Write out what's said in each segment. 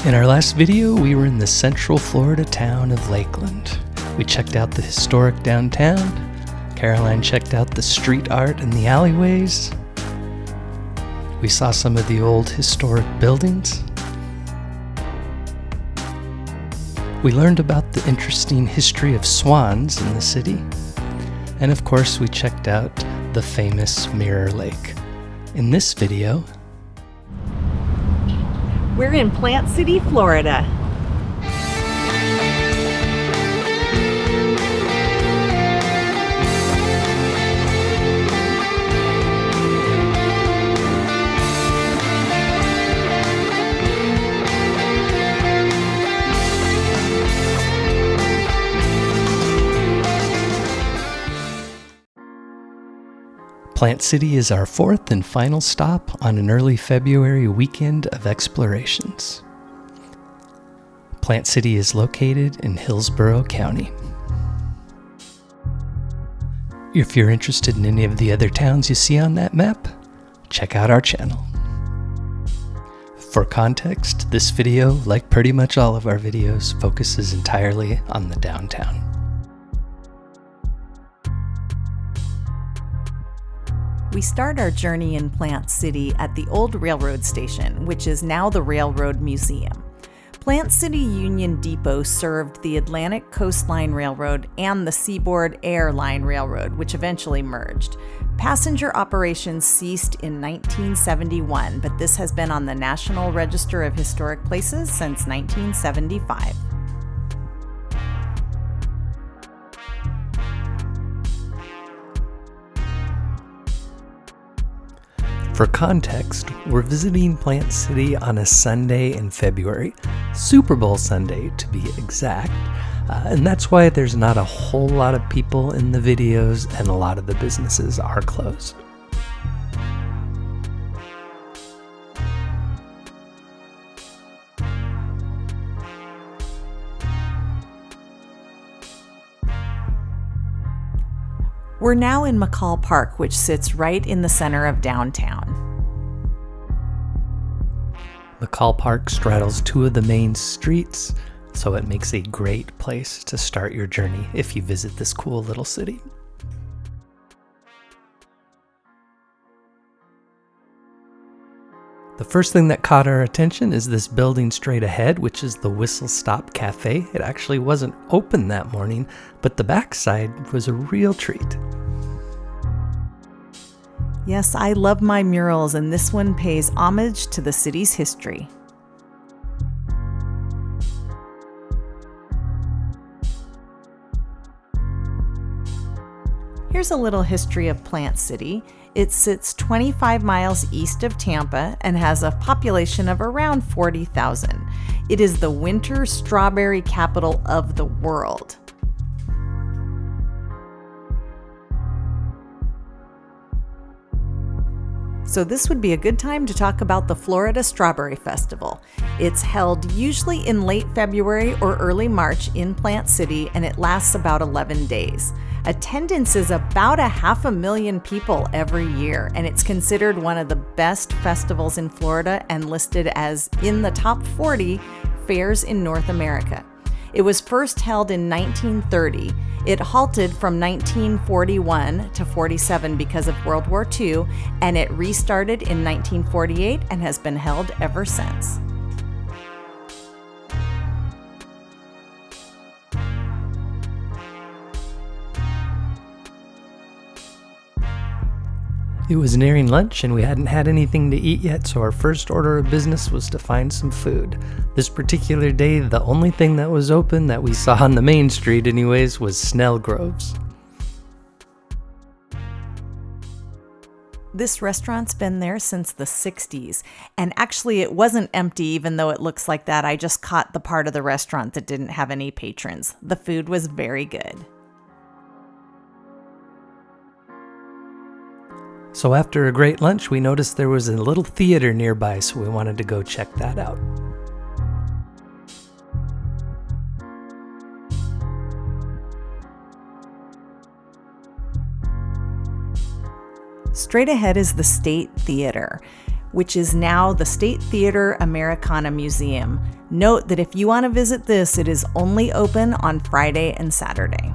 In our last video, we were in the central Florida town of Lakeland. We checked out the historic downtown. Caroline checked out the street art and the alleyways. We saw some of the old historic buildings. We learned about the interesting history of swans in the city. And of course, we checked out the famous Mirror Lake. In this video, we're in Plant City, Florida. Plant City is our fourth and final stop on an early February weekend of explorations. Plant City is located in Hillsborough County. If you're interested in any of the other towns you see on that map, check out our channel. For context, this video, like pretty much all of our videos, focuses entirely on the downtown. We start our journey in Plant City at the old railroad station, which is now the Railroad Museum. Plant City Union Depot served the Atlantic Coastline Railroad and the Seaboard Air Line Railroad, which eventually merged. Passenger operations ceased in 1971, but this has been on the National Register of Historic Places since 1975. For context, we're visiting Plant City on a Sunday in February, Super Bowl Sunday to be exact, and that's why there's not a whole lot of people in the videos and a lot of the businesses are closed. We're now in McCall Park, which sits right in the center of downtown. McCall Park straddles two of the main streets, so it makes a great place to start your journey if you visit this cool little city. The first thing that caught our attention is this building straight ahead, which is the Whistle Stop Cafe. It actually wasn't open that morning, but the backside was a real treat. Yes, I love my murals, and this one pays homage to the city's history. Here's a little history of Plant City. It sits 25 miles east of Tampa and has a population of around 40,000. It is the winter strawberry capital of the world. So this would be a good time to talk about the Florida Strawberry Festival. It's held usually in late February or early March in Plant City, and it lasts about 11 days. Attendance is about 500,000 people every year, and it's considered one of the best festivals in Florida and listed as in the top 40 fairs in North America. It was first held in 1930. It halted from 1941 to 47 because of World War II, and it restarted in 1948 and has been held ever since. It was nearing lunch and we hadn't had anything to eat yet, so our first order of business was to find some food. This particular day, the only thing that was open that we saw on the main street anyways was Snell Groves. This restaurant's been there since the 60s, and actually it wasn't empty even though it looks like that. I just caught the part of the restaurant that didn't have any patrons. The food was very good. So after a great lunch, we noticed there was a little theater nearby, so we wanted to go check that out. Straight ahead is the State Theater. which is now the State Theater Americana Museum. Note that if you want to visit this, it is only open on Friday and Saturday.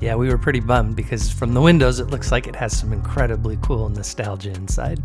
Yeah, we were pretty bummed because from the windows it looks like it has some incredibly cool nostalgia inside.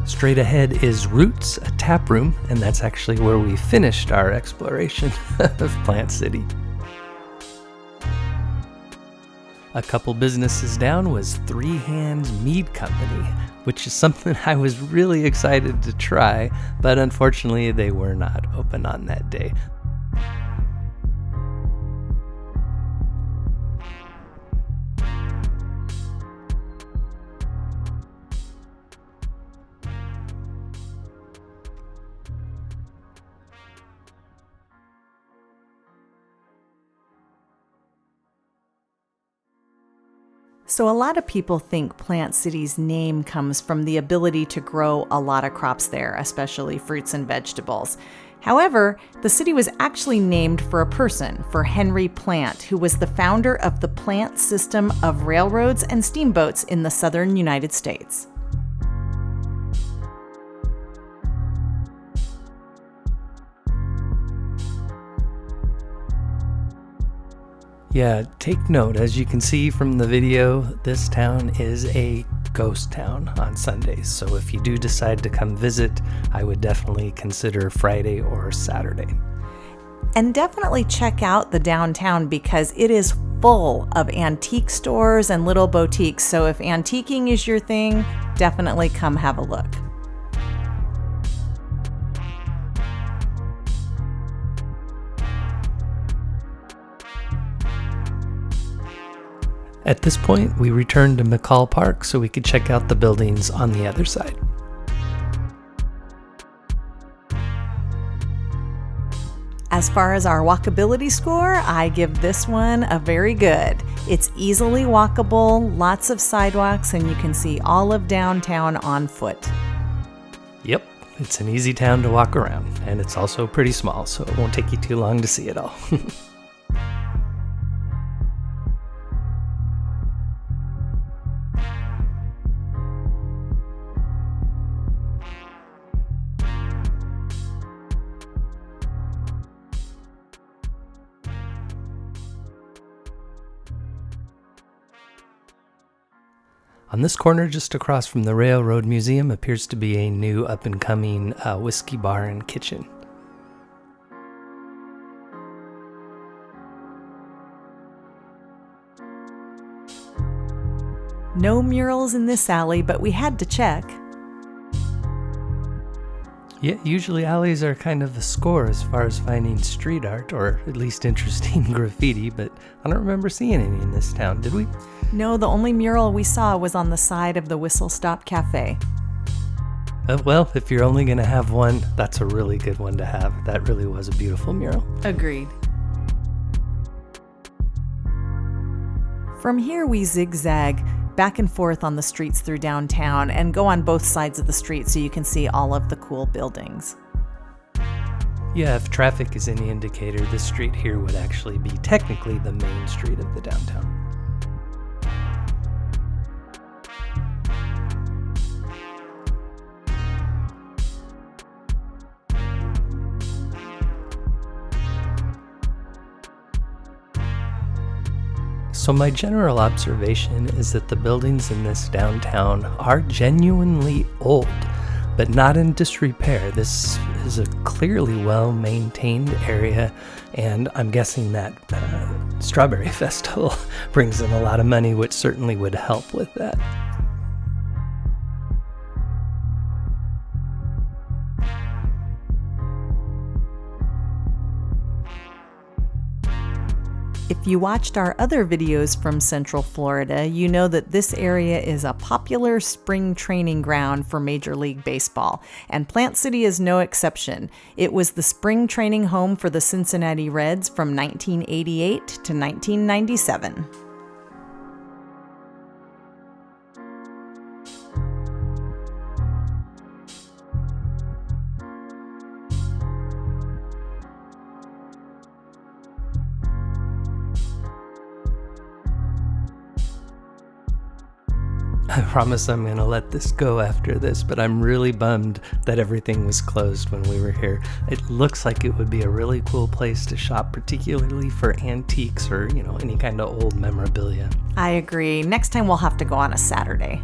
Straight ahead is Roots, a tap room, and that's actually where we finished our exploration of Plant City. A couple businesses down was Three Hands Mead Company, which is something I was really excited to try, but unfortunately they were not open on that day. So a lot of people think Plant City's name comes from the ability to grow a lot of crops there, especially fruits and vegetables. However, the city was actually named for a person, for Henry Plant, who was the founder of the Plant system of railroads and steamboats in the southern United States. Yeah, take note. As you can see from the video, this town is a ghost town on Sundays. So if you do decide to come visit, I would definitely consider Friday or Saturday. And definitely check out the downtown because it is full of antique stores and little boutiques. So if antiquing is your thing, definitely come have a look. At this point, we returned to McCall Park so we could check out the buildings on the other side. As far as our walkability score, I give this one a very good. It's easily walkable, lots of sidewalks, and you can see all of downtown on foot. Yep, it's an easy town to walk around, and it's also pretty small, so it won't take you too long to see it all. On this corner, just across from the Railroad Museum, appears to be a new up-and-coming whiskey bar and kitchen. No murals in this alley, but we had to check. Yeah, usually alleys are kind of a score as far as finding street art, or at least interesting graffiti, but I don't remember seeing any in this town, did we? No, the only mural we saw was on the side of the Whistle Stop Cafe. Well, if you're only going to have one, that's a really good one to have. That really was a beautiful mural. Agreed. From here, we zigzag back and forth on the streets through downtown and go on both sides of the street so you can see all of the cool buildings. Yeah, if traffic is any indicator, this street here would actually be technically the main street of the downtown. So my general observation is that the buildings in this downtown are genuinely old, but not in disrepair. This is a clearly well-maintained area, and I'm guessing that Strawberry Festival brings in a lot of money, which certainly would help with that. If If you watched our other videos from Central Florida, you know that this area is a popular spring training ground for Major League Baseball, and Plant City is no exception. It was the spring training home for the Cincinnati Reds from 1988 to 1997. I promise I'm going to let this go after this, but I'm really bummed that everything was closed when we were here. It looks like it would be a really cool place to shop, particularly for antiques or, any kind of old memorabilia. I agree. Next time we'll have to go on a Saturday.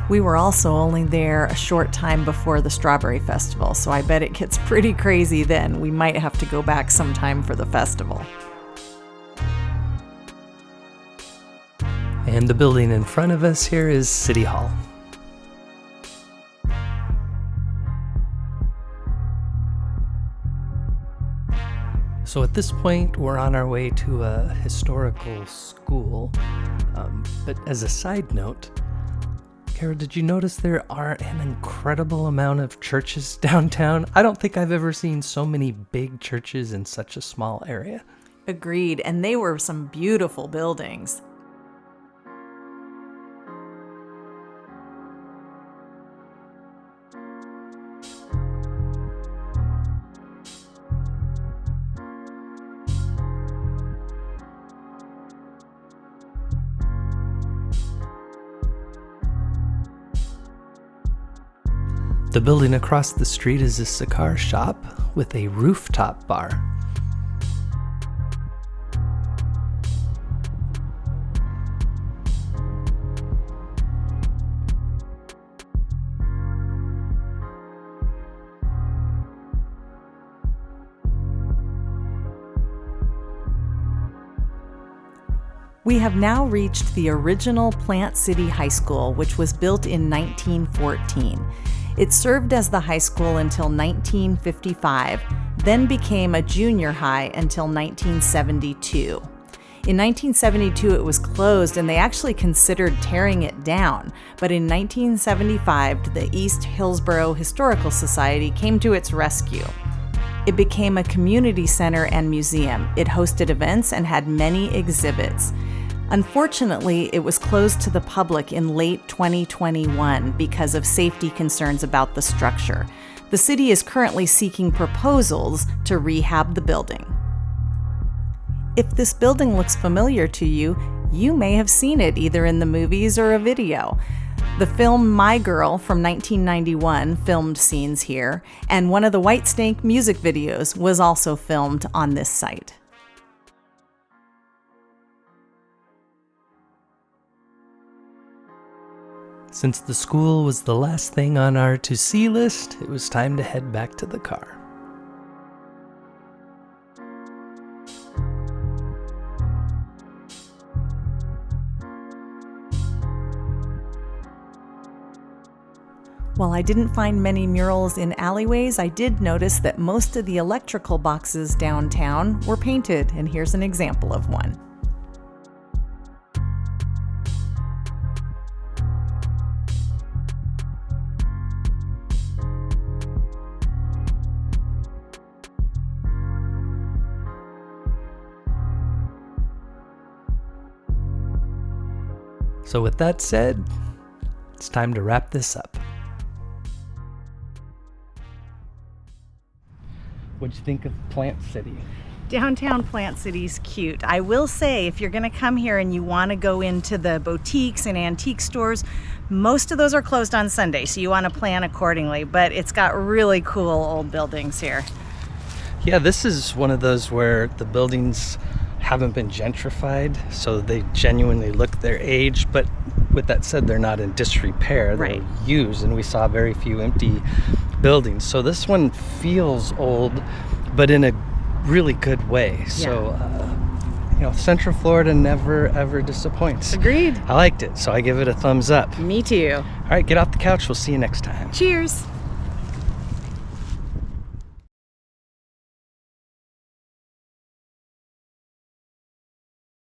We were also only there a short time before the Strawberry Festival, so I bet it gets pretty crazy then. We might have to go back sometime for the festival. And the building in front of us here is City Hall. So at this point, we're on our way to a historical school. But as a side note, Kara, did you notice there are an incredible amount of churches downtown? I don't think I've ever seen so many big churches in such a small area. Agreed, and they were some beautiful buildings. The building across the street is a cigar shop with a rooftop bar. We have now reached the original Plant City High School, which was built in 1914. It served as the high school until 1955, then became a junior high until 1972. In 1972, it was closed and they actually considered tearing it down. But in 1975, the East Hillsborough Historical Society came to its rescue. It became a community center and museum. It hosted events and had many exhibits. Unfortunately, it was closed to the public in late 2021 because of safety concerns about the structure. The city is currently seeking proposals to rehab the building. If this building looks familiar to you, you may have seen it either in the movies or a video. The film My Girl from 1991 filmed scenes here, and one of the Whitesnake music videos was also filmed on this site. Since the school was the last thing on our to-see list, it was time to head back to the car. While I didn't find many murals in alleyways, I did notice that most of the electrical boxes downtown were painted, and here's an example of one. So with that said, it's time to wrap this up. What'd you think of Plant City? Downtown Plant City's cute. I will say, if you're going to come here and you want to go into the boutiques and antique stores, most of those are closed on Sunday, so you want to plan accordingly, but it's got really cool old buildings here. Yeah, this is one of those where the buildings haven't been gentrified, so they genuinely look their age. But with that said, they're not in disrepair. They're used, and we saw very few empty buildings. So this one feels old, but in a really good way. So, Central Florida never, ever disappoints. Agreed. I liked it, so I give it a thumbs up. Me too. All right, get off the couch. We'll see you next time. Cheers.